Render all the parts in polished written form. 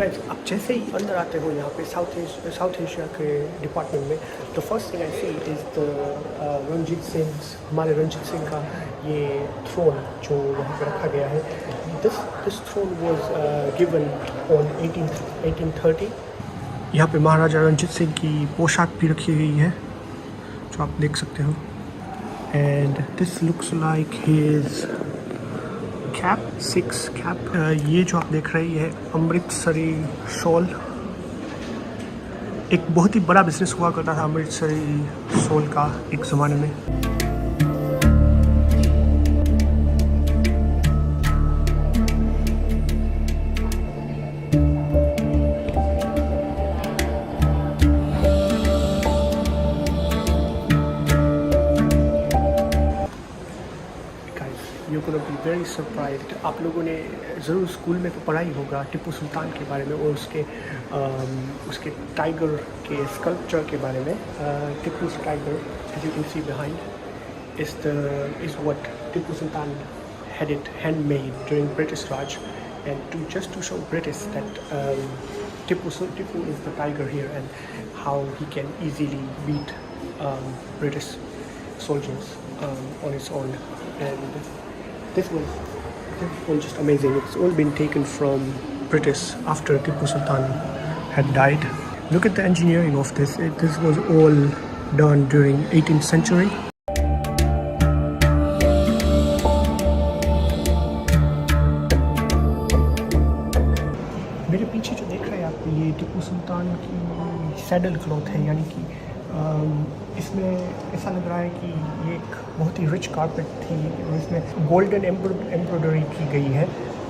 Guys आप जैसे ही अंदर आते हो यहाँ पे साउथ एशिया के डिपार्टमेंट में, तो first thing I see is the हमारे रंजीत सिंह का ये थ्रोन जो वहाँ पे रखा गया है। This throne was given on 1830। यहाँ पे महाराजा रंजीत सिंह की पोशाक भी रखी गई है जो आप देख सकते हो। And this looks like his cap, 6 cap. ये जो आप देख रहे हैं अमृतसरी शॉल, एक बहुत ही बड़ा बिजनेस हुआ करता था अमृतसरी शॉल का एक ज़माने में। You're gonna be very surprised। आप लोगों ने ज़रूर स्कूल में तो पढ़ा ही होगा टिप्पू सुल्तान के बारे में और उसके टाइगर के स्कल्पचर के बारे में। टिप्पू's tiger, as you can see behind, is what Tippu Sultan had it handmade during British Raj, and just to show British that Tippu is the tiger here and how he can easily beat British soldiers on its own. And this was just amazing. It's all been taken from British after Tippu Sultan had died. Look at the engineering of this. This was all done during 18th century. मेरे पीछे जो देख रहे हैं आप, ये टिप्पू सुल्तान की saddle cloth है, यानी कि इसमें ऐसा लग रहा है कि ये एक बहुत ही रिच कारपेट थी, इसमें गोल्डन एम्ब्रॉयडरी की गई है।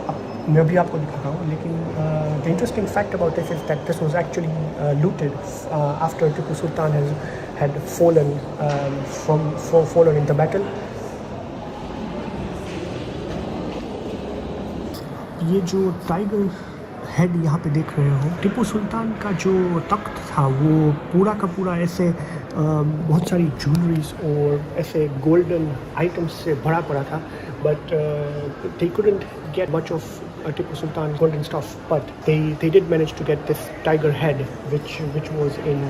अब मैं भी आपको दिखाता हूँ, लेकिन the interesting fact about this is that this was actually looted after Tipu Sultan had fallen in the battle. ये जो टाइगर हेड यहाँ पे देख रहे हो, टिप्पू सुल्तान का जो तख्त था वो पूरा का पूरा ऐसे बहुत सारी ज्वेलरीज और ऐसे गोल्डन आइटम्स से भरा पड़ा था, but they couldn't get much of Tippu Sultan's golden stuff, but they did manage to get this tiger head which was in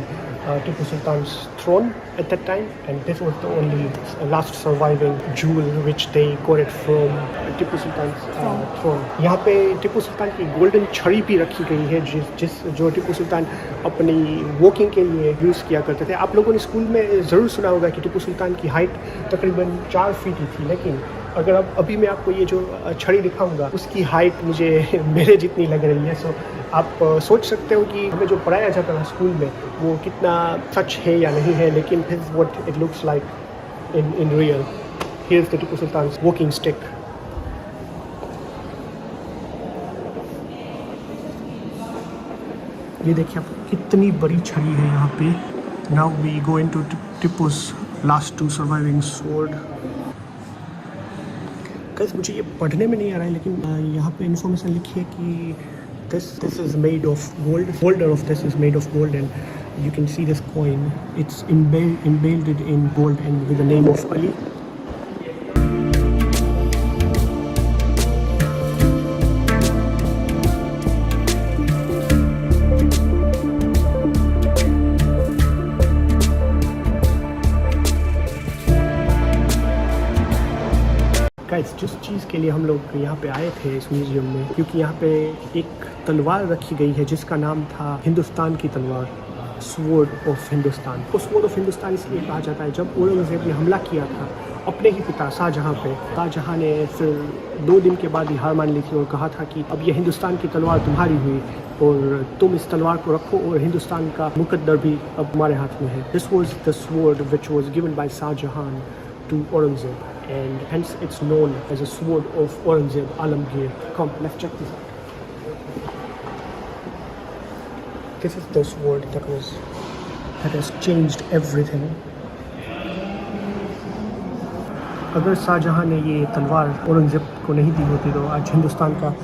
Tippu Sultan's throne at that time, and this was the only last surviving jewel which they got it from Tippu Sultan's throne. यहाँ पे टिप्पू सुल्तान की golden छड़ी भी रखी गई है जो टिप्पू सुल्तान अपनी वॉकिंग के लिए यूज़ किया करते थे। आप लोगों ने स्कूल में ज़रूर सुना होगा कि टिप्पू सुल्तान की हाइट तकरीबन 4 फीट ही थी, लेकिन अगर अभी मैं आपको ये जो छड़ी दिखाऊंगा उसकी हाइट मुझे मेरे जितनी लग रही है। सो आप सोच सकते हो कि हमें जो पढ़ाया जाता था स्कूल में वो कितना सच है या नहीं है, लेकिन this is what it looks like in real. Here is the Tippu Sultan's walking stick. ये देखिए आप, कितनी बड़ी छड़ी है यहाँ पे। नाउ वी गो इनटू टिप्पू's लास्ट 2 सर्वाइविंग स्वॉर्ड। गाइस मुझे ये पढ़ने में नहीं आ रहा है, लेकिन यहाँ पे इन्फॉर्मेशन लिखी है कि this is made of gold. Holder of this is made of gold, and you can see this coin. It's embedded in gold and with the name of Ali. Guys जिस चीज़ के लिए हम लोग यहाँ पे आए थे इस म्यूज़ियम में, क्योंकि यहाँ पे एक तलवार रखी गई है जिसका नाम था हिंदुस्तान की तलवार, स्वॉर्ड ऑफ हिंदुस्तान। तो स्वॉर्ड ऑफ हिंदुस्तान इसलिए कहा जाता है, जब औरंगज़ेब ने हमला किया था अपने ही पिता शाहजहाँ पे, शाहजहाँ ने फिर 2 दिन के बाद ही हार मान ली थी और कहा था कि अब ये हिंदुस्तान की तलवार तुम्हारी हुई और तुम इस तलवार को रखो और हिंदुस्तान का मुकद्दर भी अब तुम्हारे हाथ में है। This was the sword which was given by Shahjahan to Aurangzeb, and hence it's known as a sword of Aurangzeb Alamgir. Come, let's check this out. This is the sword that has changed everything. अगर शाहजहाँ ने ये तलवार औरंगज़ेब को नहीं दी होती तो आज हिंदुस्तान का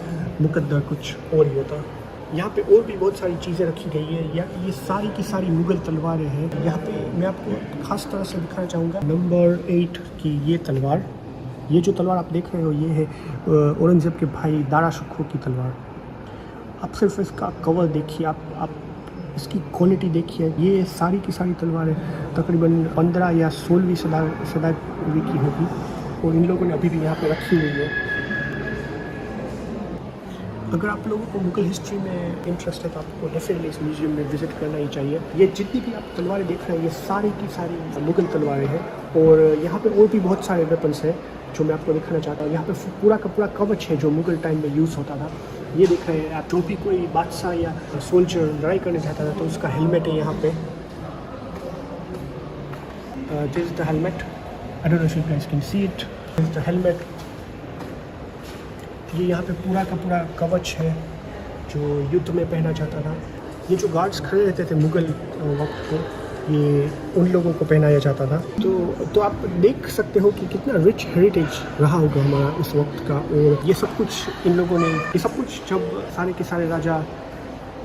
मुकद्दर कुछ और ही होता। यहाँ पे और भी बहुत सारी चीज़ें रखी गई है, या ये सारी की सारी मुग़ल तलवारें हैं। यहाँ पे मैं आपको ख़ास तरह से दिखाना चाहूँगा नंबर 8 की ये तलवार। ये जो तलवार आप देख रहे हो ये है औरंगज़ेब के भाई दारा शिकोह की तलवार। आप सिर्फ इसका कवर देखिए, आप इसकी क्वालिटी देखिए। ये सारी की सारी तलवारें तकरीबन 15 या 16वीं सदी की होगी और इन लोगों ने अभी भी यहाँ पे रखी हुई है। अगर आप लोगों को मुगल हिस्ट्री में इंटरेस्ट है तो आपको डेफिनेटली इस म्यूज़ियम में विज़िट करना ही चाहिए। ये जितनी भी आप तलवारें देख रहे हैं ये सारी की सारी मुगल तलवारें हैं और यहाँ पे और भी बहुत सारे वेपन्स हैं जो मैं आपको दिखाना चाहता हूँ। यहाँ पे पूरा का पूरा कवच है जो मुगल टाइम में यूज़ होता था। ये देख रहे हैं आप, जो भी कोई बादशाह या सोल्जर लड़ाई करने चाहता था तो उसका हेलमेट है यहाँ पे। This is the helmet, I don't know if you guys can see it, this is the helmet. ये यहाँ पे पूरा का पूरा कवच है जो युद्ध में पहना जाता था। ये जो गार्ड्स खड़े रहते थे मुगल वक्त पे, ये उन लोगों को पहनाया जाता था। तो आप देख सकते हो कि कितना रिच हेरिटेज रहा होगा हमारा उस वक्त का। और ये सब कुछ इन लोगों ने, ये सब कुछ जब सारे के सारे राजा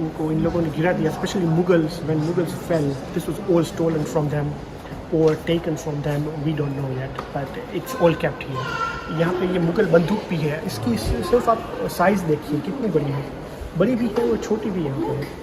उनको इन लोगों ने गिरा दिया, specially Mughals, when Mughals fell, this was all stolen from them और taken from them, we don't know yet, but it's all kept here. यहाँ पे ये मुगल बंदूक भी है, इसकी सिर्फ आप साइज़ देखिए कितनी बड़ी है, बड़ी भी है और छोटी भी यहाँ पे है।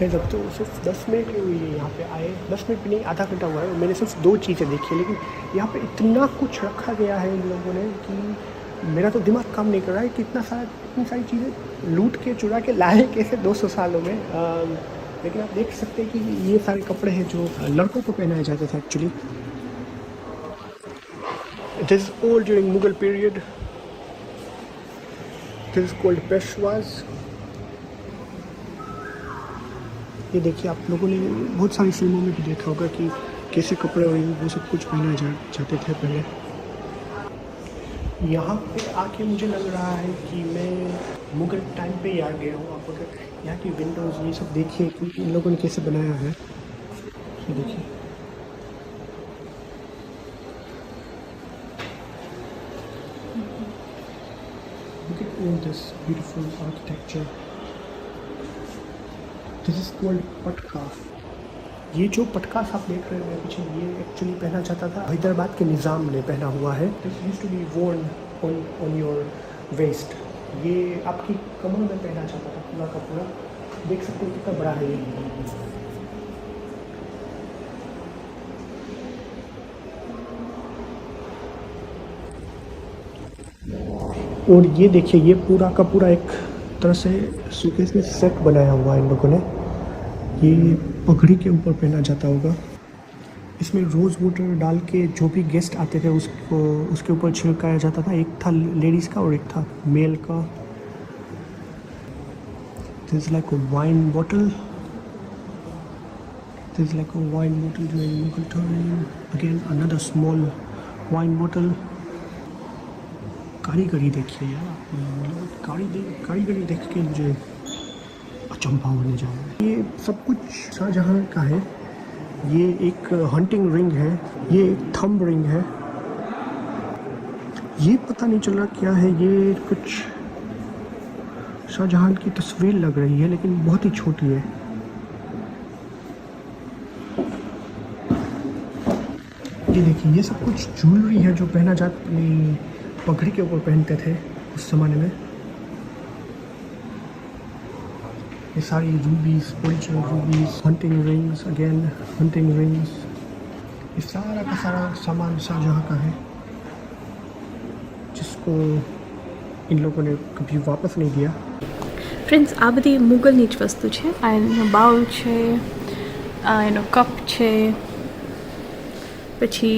जब तो सिर्फ 10 मिनट ही हुई है यहाँ पे आए, 10 मिनट भी नहीं, आधा घंटा हुआ है और मैंने सिर्फ 2 चीज़ें देखी है, लेकिन यहाँ पे इतना कुछ रखा गया है इन लोगों ने कि मेरा तो दिमाग काम नहीं कर रहा है कि इतनी सारी चीज़ें लूट के चुरा के लाए कैसे 200 सालों में। लेकिन आप देख सकते हैं कि ये सारे कपड़े हैं जो लड़कों को पहनाए जाते थे actually. It is all during Mughal period. This is called peshwaz. ये देखिए, आप लोगों ने बहुत सारी फिल्मों में भी देखा होगा कि कैसे कपड़े और वो सब कुछ पहनाए जाते थे पहले। यहाँ पे आके मुझे लग रहा है कि मैं मुगल टाइम पे ही आ गया हूँ। आप अगर यहाँ की विंडोज़ ये सब देखिए कि इन लोगों ने कैसे बनाया है, ये देखिए। Look at all this beautiful architecture. This is called पटका। ये जो पटकास आप देख रहे हैं पीछे, ये एक्चुअली पहना जाता था, हैदराबाद के निज़ाम ने पहना हुआ है। This used to be worn on your waist. ये आपकी कमर में पहना जाता था पूरा का पूरा। देख सकते हो कितना बड़ा है ये। और ये देखिए, ये पूरा का पूरा एक तरह से सूटकेस में सेट बनाया हुआ है इन लोगों ने। ये पगड़ी के ऊपर पहना जाता होगा। इसमें रोज़ वाटर डाल के जो भी गेस्ट आते थे उसको उसके ऊपर छिड़काया जाता था। एक था लेडीज़ का और एक था मेल का। This is like a wine bottle. This is like a wine bottle during Mughal time. Again another small wine bottle. कारीगरी देखिए यार, कारीगरी देख के मुझे अचंभा होने जा रहा है। ये सब कुछ शाहजहां का है। ये एक हंटिंग रिंग है, ये एक थंब रिंग है। ये पता नहीं चल रहा क्या है, ये कुछ शाहजहां की तस्वीर लग रही है लेकिन बहुत ही छोटी है। ये देखिए, ये सब कुछ ज्वेलरी है जो पहना जाता, पगड़ी के ऊपर पहनते थे उस ज़माने में। ये सारी रूबीज, पोलिचर rubies, hunting rings, again hunting rings, ये सारा का सारा सामान शाहजहां का है जिसको इन लोगों ने कभी वापस नहीं दिया। फ्रेंड्स, આ બધી મુગલની જ વસ્તુ છે। આ એનો બાઉલ છે, આ એનો કપ છે, પછી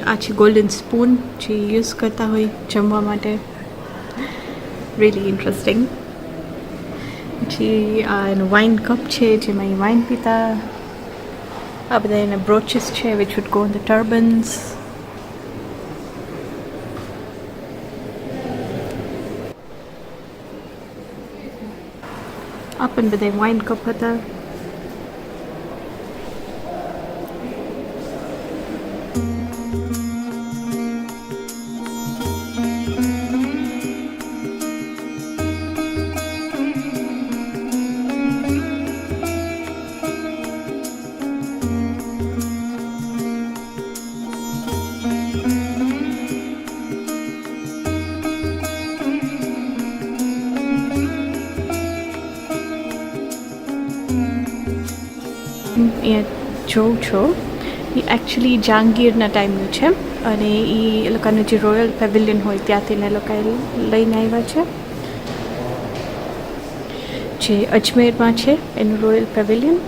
આ છે ગોલ્ડન સ્પૂન જે યુઝ કરતા હોય જમવા માટે, રિયલી ઇન્ટરેસ્ટિંગ। પછી આ એનો વાઇન કપ છે જેમાં એ વાઇન પીતા। આ બધા એના બ્રોચીસ છે which would go on the turbans. આ પણ બધા વાઇન કપ હતા. અહીંયા જોઉં છો એ એકચ્યુઅલી જહાંગીરના ટાઈમનું છે અને એ લોકોનું જે રોયલ પેવિલિયન હોય ત્યાંથી એ લોકોએ લઈને આવ્યા છે, જે અજમેરમાં છે એનું રોયલ પેવિલિયન.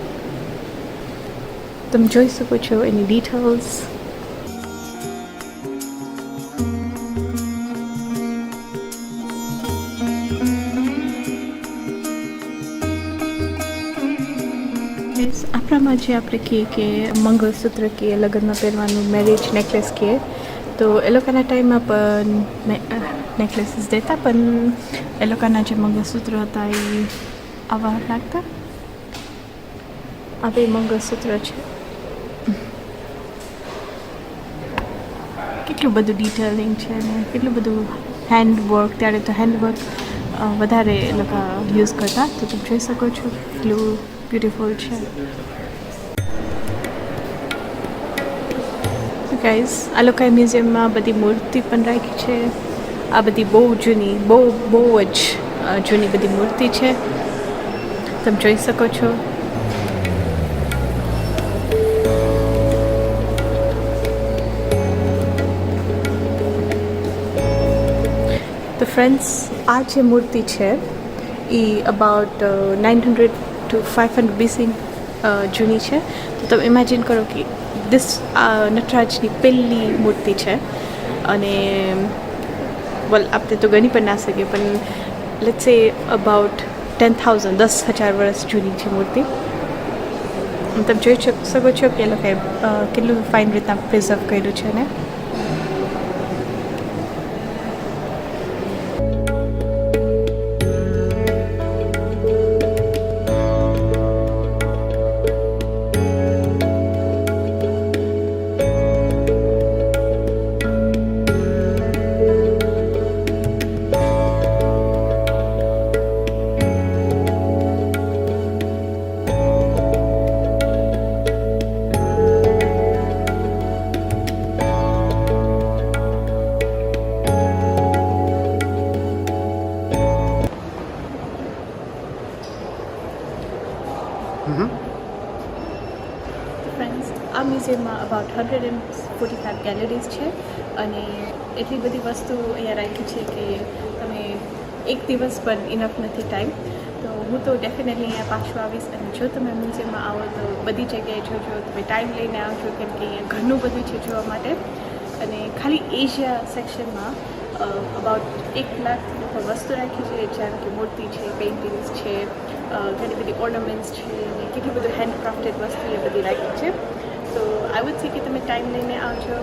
તમે જોઈ શકો છો એની ડિટેલ્સ. આપણામાં જે આપણે કહીએ કે મંગળસૂત્ર કહીએ, લગ્નમાં પહેરવાનું મેરેજ નેકલેસ કહીએ, તો એ લોકોના ટાઈમમાં પણ નેકલેસીસ દેતા, પણ એ લોકોના જે મંગળસૂત્ર હતા એ આવા લાગતા. આ બે મંગળસૂત્ર છે. કેટલું બધું ડિટેલિંગ છે ને કેટલું બધું હેન્ડવર્ક. ત્યારે તો હેન્ડવર્ક વધારે એ લોકો યુઝ કરતા, તો તમે જોઈ શકો છો કેટલું બ્યુટીફુલ છે. ગાઈઝ, આ લોકોએ મ્યુઝિયમમાં બધી મૂર્તિ પણ રાખી છે. આ બધી બહુ જૂની, બહુ જ જૂની બધી મૂર્તિ છે, તમે જોઈ શકો છો. તો ફ્રેન્ડ્સ, આ જે મૂર્તિ છે એ અબાઉટ 900 to 500 BC જૂની છે. તો તમે ઇમેજિન કરો કે નટરાજની પહેલી મૂર્તિ છે અને આપણે તો ગણી પણ ના શકીએ, પણ લેટ્સ સે અબાઉટ 10,000 10,000 વર્ષ જૂની છે મૂર્તિ. તમે જોઈ શકો છો કે એ લોકોએ કેટલું ફાઇન રીતના પ્રિઝર્વ કર્યું છે ને. ફ્રેન્ડ્સ, આ મ્યુઝિયમમાં અબાઉટ 145 ગેલેરીઝ છે અને એટલી બધી વસ્તુ અહીંયા રાખી છે કે તમે એક દિવસ પણ ઇનફ નથી ટાઈમ. તો હું તો ડેફિનેટલી અહીંયા પાછું આવીશ અને જો તમે મ્યુઝિયમમાં આવો તો બધી જગ્યાએ જોજો, તમે ટાઈમ લઈને આવજો, કેમ કે અહીંયા ઘણું બધું છે જોવા માટે. અને ખાલી એશિયા સેક્શનમાં અબાઉટ 1 લાખ વસ્તુ રાખી છે, જેમ કે મૂર્તિ છે, પેઇન્ટિંગ્સ છે, ઘણી બધી ઓર્નામેન્ટ્સ છે અને કેટલી બધું હેન્ડક્રાફ્ટેડ વસ્તુ એ બધી રાખી છે. તો આઈ વુડ સે કે તમે ટાઈમ લઈને આવજો.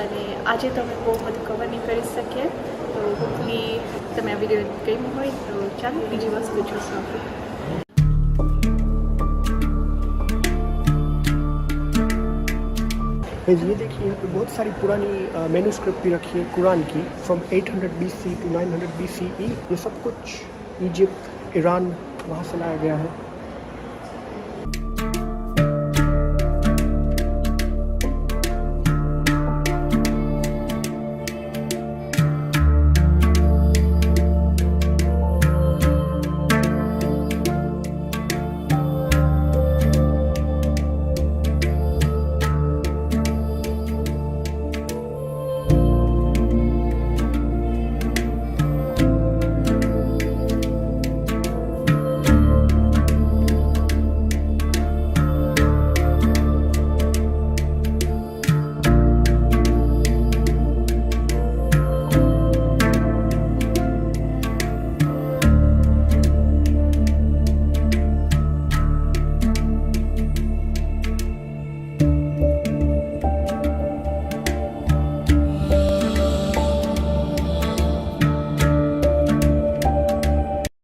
અને આજે તો અમે બહુ બધું કવર નહીં કરી શકીએ, તો હોપફુલી તમે આ વિડીયો ગમ્યું હોય તો ચાલો બીજી વસ્તુ જોશું. ये देखिए यहाँ पे बहुत सारी पुरानी मैन्युस्क्रिप्ट भी रखी है कुरान की, फ्रॉम 800 BC to 900 BCE. ये सब कुछ इजिप्ट, ईरान, वहाँ से लाया गया है.